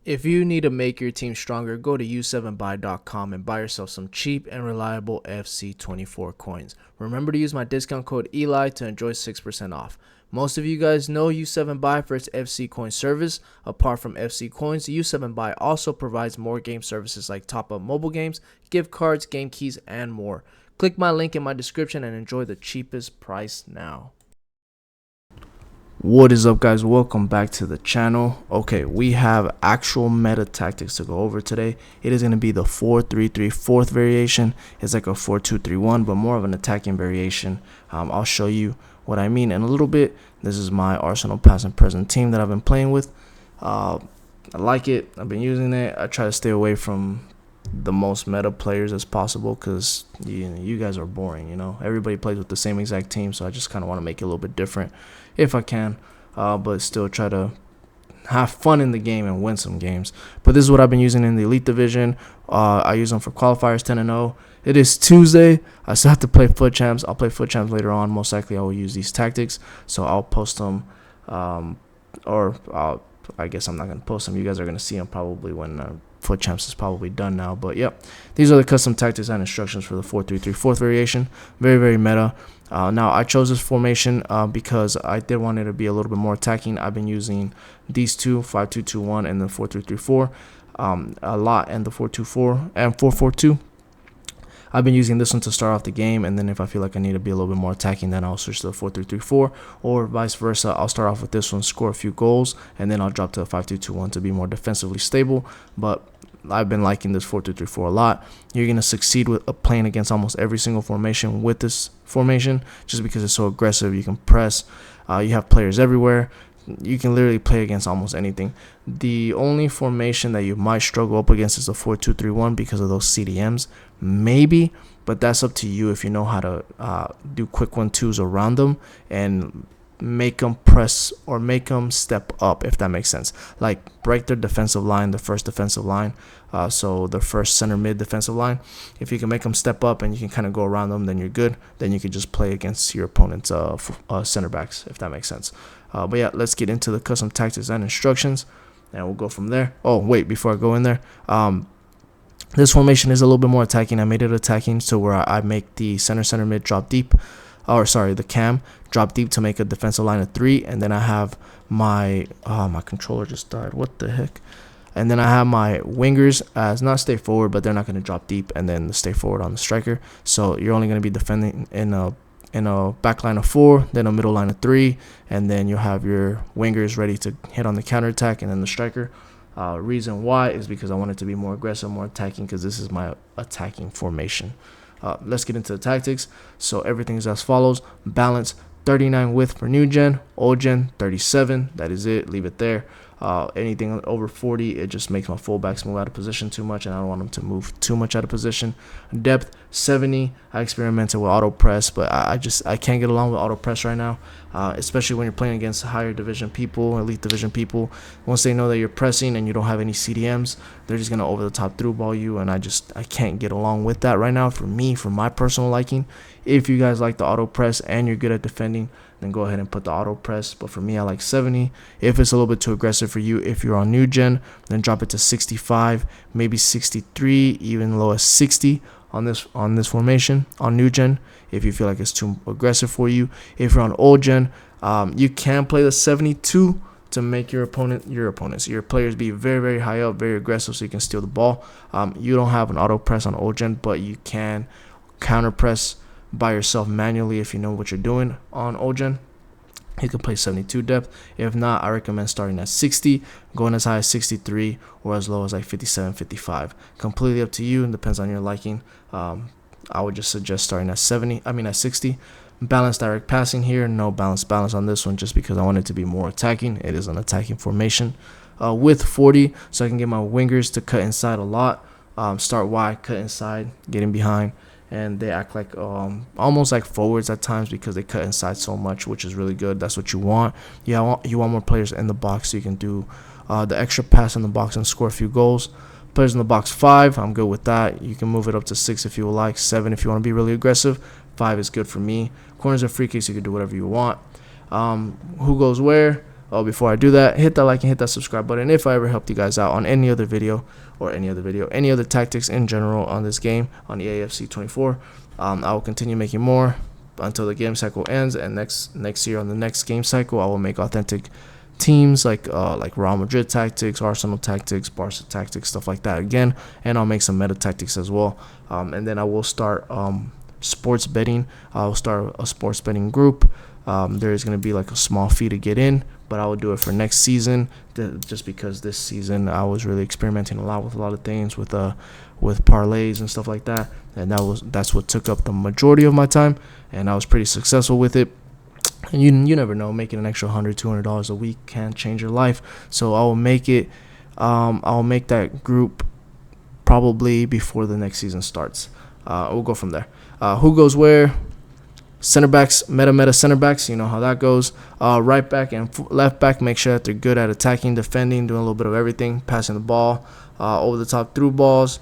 If you need to make your team stronger, go to u7buy.com and buy yourself some cheap and reliable FC24 coins. Remember to use my discount code ELI to enjoy 6% off. Most of you guys know U7Buy for its FC coin service. Apart from FC coins, U7Buy also provides more game services like top-up mobile games, gift cards, game keys, and more. Click my link in my description and enjoy the cheapest price now. What is up, guys? Welcome back to the channel. Okay, we have actual meta tactics to go over today. It is going to be the 4-3-3 fourth variation. It's like a 4-2-3-1, but more of an attacking variation. I'll show you what I mean in a little bit. This is my Arsenal past and present team that I've been playing with. I like it. I've been using it. I try to stay away from the most meta players as possible because you guys are boring. Everybody plays with the same exact team, so I just kind of want to make it a little bit different if I can, but still try to have fun in the game and win some games. But this is what I've been using in the Elite Division. I use them for qualifiers 10-0. It is Tuesday. I still have to play Foot Champs. I'll play Foot Champs later on. Most likely I will use these tactics, so I'll post them, I guess I'm not going to post them. You guys are going to see them probably when Foot Champs is probably done now. But yep, these are the custom tactics and instructions for the 4-3-3 fourth variation. Very, very meta. Now I chose this formation because I did want it to be a little bit more attacking. I've been using these two, 5-2-2-1 and the 4-3-3-4 a lot, and the 4-2-4 and 4-4-2. I've been using this one to start off the game, and then if I feel like I need to be a little bit more attacking, then I'll switch to the 4-3-3-4, or vice versa. I'll start off with this one, score a few goals, and then I'll drop to a 5-2-2-1 to be more defensively stable. But I've been liking this 4-2-3-4 a lot. You're going to succeed with playing against almost every single formation with this formation just because it's so aggressive. You can press. You have players everywhere. You can literally play against almost anything. The only formation that you might struggle up against is the 4-2-3-1 because of those CDMs, maybe, but that's up to you if you know how to do quick 1-2s around them and make them press or make them step up, if that makes sense. Like break their defensive line, the first defensive line, so the first center mid defensive line. If you can make them step up and you can kind of go around them, then you're good. Then you can just play against your opponent's center backs, if that makes sense. But yeah, let's get into the custom tactics and instructions, and we'll go from there. Oh wait, before I go in there, this formation is a little bit more attacking. I made it attacking so where I make the center mid drop deep, or sorry, the cam drop deep to make a defensive line of 3, and then I have my my controller just died. What the heck? And then I have my wingers as not stay forward, but they're not going to drop deep, and then stay forward on the striker. So you're only going to be defending in a back line of 4, then a middle line of 3, and then you'll have your wingers ready to hit on the counterattack, and then the striker. Reason why is because I want it to be more aggressive, more attacking, because this is my attacking formation. Let's get into the tactics. So everything is as follows: balance 39 width for new gen, old gen 37. That is it. Leave it there. Anything over 40, it just makes my fullbacks move out of position too much, and I don't want them to move too much out of position. Depth 70. I experimented with auto press, but I can't get along with auto press right now, especially when you're playing against higher division people, elite division people. Once they know that you're pressing and you don't have any CDMs, they're just gonna over the top through ball you, and I can't get along with that right now. For me, for my personal liking, if you guys like the auto press and you're good at defending, then go ahead and put the auto press. But for me, I like 70. If it's a little bit too aggressive for you, if you're on new gen, then drop it to 65, maybe 63, even low as 60 on this formation on new gen. If you feel like it's too aggressive for you, if you're on old gen, you can play the 72 to make your players be very, very high up, very aggressive, so you can steal the ball. You don't have an auto press on old gen, but you can counter press by yourself manually if you know what you're doing on old gen. You can play 72 depth. If not, I recommend starting at 60, going as high as 63, or as low as like 57, 55. Completely up to you and depends on your liking. I would just suggest starting at 60. Balanced direct passing here, no balance on this one, just because I want it to be more attacking. It is an attacking formation. With 40, so I can get my wingers to cut inside a lot. Start wide, cut inside, getting behind, and they act like almost like forwards at times because they cut inside so much, which is really good. That's what you want. You want more players in the box so you can do the extra pass in the box and score a few goals. Players in the box 5, I'm good with that. You can move it up to 6 if you would like, 7 if you want to be really aggressive. 5 is good for me. Corners and free kicks, you can do whatever you want. Who goes where? before I do that, hit that like and hit that subscribe button if I ever helped you guys out on any other video, any other tactics in general on this game, on EAFC 24. I will continue making more until the game cycle ends, and next year on the next game cycle, I will make authentic teams like Real Madrid tactics, Arsenal tactics, Barca tactics, stuff like that again, and I'll make some meta tactics as well. And then I will start sports betting. I'll start a sports betting group. There is going to be like a small fee to get in, but I will do it for next season, just because this season I was really experimenting a lot with a lot of things with parlays and stuff like that, and that's what took up the majority of my time, and I was pretty successful with it. And you never know, making an extra $100-$200 a week can change your life. So I will make it. I'll make that group probably before the next season starts. We'll go from there. Who goes where? Center backs, meta center backs, you know how that goes. Right back and left back, make sure that they're good at attacking, defending, doing a little bit of everything, passing the ball, over the top through balls.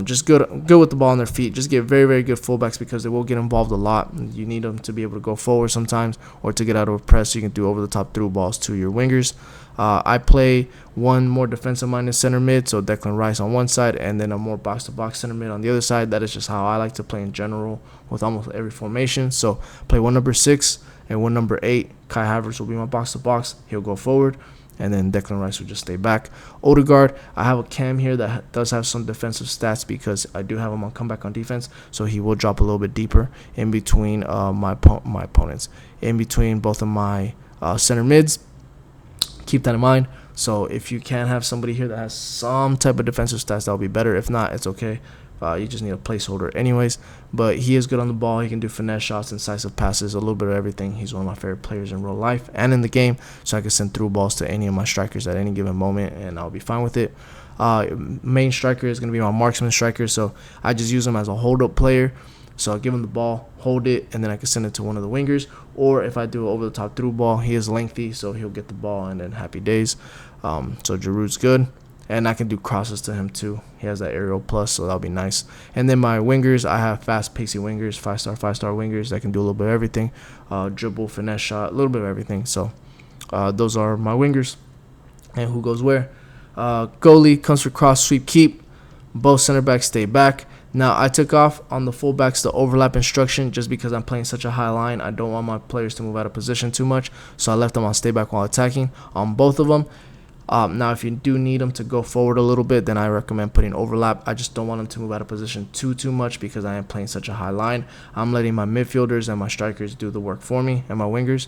Just good with the ball on their feet. Just get very, very good fullbacks, because they will get involved a lot. You need them to be able to go forward sometimes, or to get out of a press, so you can do over the top through balls to your wingers. I play one more defensive-minded center mid, so Declan Rice on one side, and then a more box-to-box center mid on the other side. That is just how I like to play in general with almost every formation. So play one number 6 and one number 8. Kai Havertz will be my box-to-box. He'll go forward, and then Declan Rice will just stay back. Odegaard, I have a cam here that does have some defensive stats, because I do have him on comeback on defense, so he will drop a little bit deeper in between my opponents, in between both of my center mids. Keep that in mind. So if you can have somebody here that has some type of defensive stats, that'll be better. If not, it's okay. You just need a placeholder anyways. But he is good on the ball. He can do finesse shots, incisive passes, a little bit of everything. He's one of my favorite players in real life and in the game, so I can send through balls to any of my strikers at any given moment, and I'll be fine with it. Main striker is going to be my marksman striker, so I just use him as a hold-up player. So I'll give him the ball, hold it, and then I can send it to one of the wingers. Or if I do an over-the-top through ball, he is lengthy, so he'll get the ball, and then happy days. So Giroud's good. And I can do crosses to him too. He has that aerial plus, so that'll be nice. And then my wingers, I have fast, pacey wingers, 5-star wingers that can do a little bit of everything. Dribble, finesse shot, a little bit of everything. So those are my wingers. And who goes where? Goalie comes for cross, sweep, keep. Both center backs stay back. Now, I took off on the fullbacks the overlap instruction just because I'm playing such a high line. I don't want my players to move out of position too much, so I left them on stay back while attacking on both of them. Now, if you do need them to go forward a little bit, then I recommend putting overlap. I just don't want them to move out of position too much, because I am playing such a high line. I'm letting my midfielders and my strikers do the work for me, and my wingers.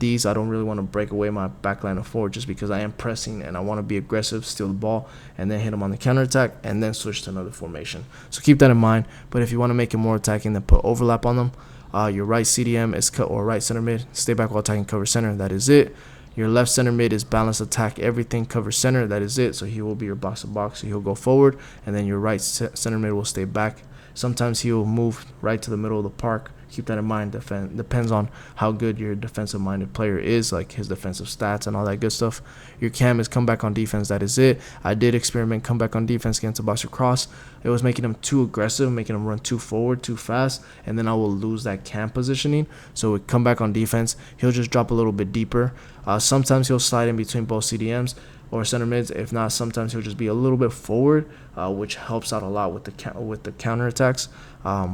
These, I don't really want to break away my back line of 4, just because I am pressing and I want to be aggressive, steal the ball, and then hit them on the counterattack, and then switch to another formation. So keep that in mind. But if you want to make it more attacking, then put overlap on them. Your right CDM is cut, or right center mid, stay back while attacking, cover center. That is it. Your left center mid is balance, attack, everything, cover center. That is it. So he will be your box-to-box. So he'll go forward. And then your right center mid will stay back. Sometimes he will move right to the middle of the park. Keep that in mind. Depends on how good your defensive-minded player is, like his defensive stats and all that good stuff. Your cam is come back on defense. That is it. I did experiment come back on defense against a boxer cross. It was making him too aggressive, making him run too forward, too fast, and then I will lose that cam positioning. So with come back on defense, he'll just drop a little bit deeper. Sometimes he'll slide in between both CDMs or center mids. If not, sometimes he'll just be a little bit forward, which helps out a lot with the counterattacks.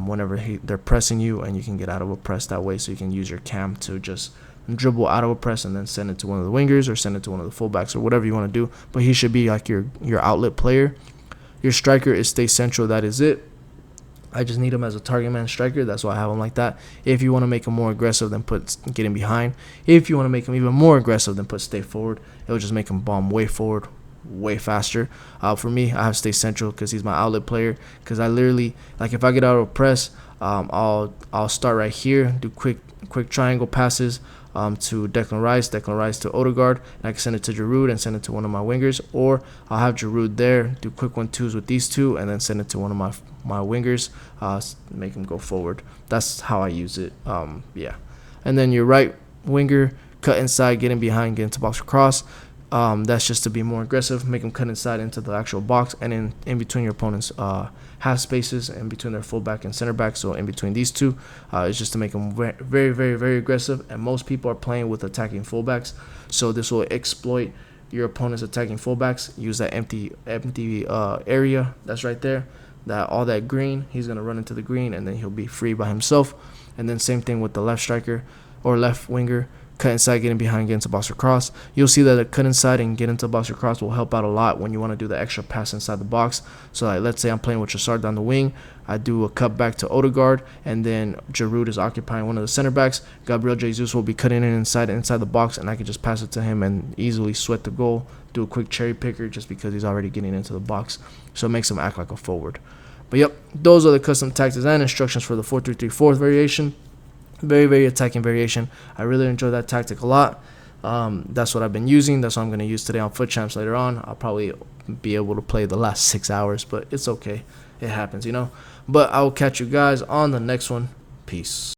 Whenever they're pressing you, and you can get out of a press that way, so you can use your cam to just dribble out of a press and then send it to one of the wingers or send it to one of the fullbacks or whatever you want to do. But he should be like your outlet player. Your striker is stay central. That is it. I just need him as a target man striker. That's why I have him like that. If you want to make him more aggressive, then put get him behind. If you want to make him even more aggressive, then put stay forward. It'll just make him bomb way forward, way faster. For me, I have stay central because he's my outlet player. Because I literally, like, if I get out of a press, I'll start right here, do quick triangle passes to Declan Rice to Odegaard, and I can send it to Giroud and send it to one of my wingers, or I'll have Giroud there, do quick 1-2s with these two, and then send it to one of my wingers, make him go forward. That's how I use it. Yeah. And then your right winger, cut inside, get in behind, get into box or cross. That's just to be more aggressive, make them cut inside into the actual box, and in between your opponent's half spaces, in between their fullback and center back. So in between these two, it's just to make them very, very, very aggressive. And most people are playing with attacking fullbacks, so this will exploit your opponent's attacking fullbacks. Use that empty area that's right there, that all that green. He's gonna run into the green, and then he'll be free by himself. And then same thing with the left striker or left winger. Cut inside, getting behind, get into box or cross. You'll see that a cut inside and get into box or cross will help out a lot when you want to do the extra pass inside the box. So like, let's say I'm playing with Trossard down the wing. I do a cut back to Odegaard, and then Giroud is occupying one of the center backs. Gabriel Jesus will be cutting in inside the box, and I can just pass it to him and easily sweat the goal. Do a quick cherry picker just because he's already getting into the box. So it makes him act like a forward. But yep, those are the custom tactics and instructions for the 4-3-3 fourth variation. Very, very attacking variation. I really enjoy that tactic a lot. That's what I've been using. That's what I'm going to use today on Foot Champs later on. I'll probably be able to play the last 6 hours, but it's okay. It happens, you know. But I will catch you guys on the next one. Peace.